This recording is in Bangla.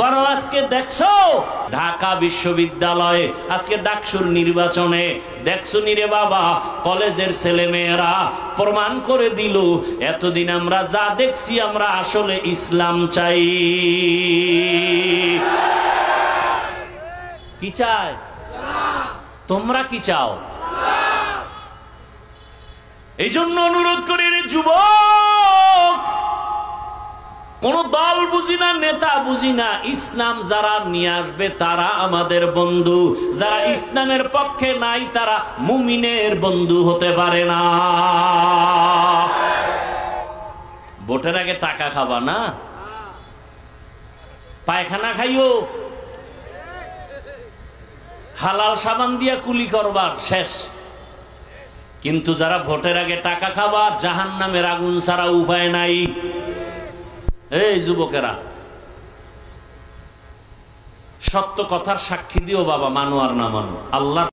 বড় আজকে দেখছো ঢাকা বিশ্ববিদ্যালয়ে আজকে ডাকসুর নির্বাচনে দেখছো নিরে বাবা, কলেজের ছেলে মেয়েরা প্রমাণ করে দিল এতদিন আমরা যা দেখছি আমরা আসলে ইসলাম চাই। কি চাই? তোমরা কি চাও? এই জন্য অনুরোধ করি রে যুবক, কোন দল বুঝি না, নেতা বুঝি না, ইসলাম যারা নিয়ে আসবে তারা আমাদের বন্ধু, যারা ইসলামের পক্ষে নাই তারা মুমিনের বন্ধু হতে পারে না। ভোটের আগে টাকা খাবা না, পায়খানা খাইও, হালাল সাবান দিয়া কুলি করবার শেষ। কিন্তু যারা ভোটের আগে টাকা খাবা, জাহান্নামের আগুন ছাড়া উপায় নাই। এই যুবকেরা, সত্য কথার সাক্ষী দিও বাবা, মানো আর না মানো, আল্লাহ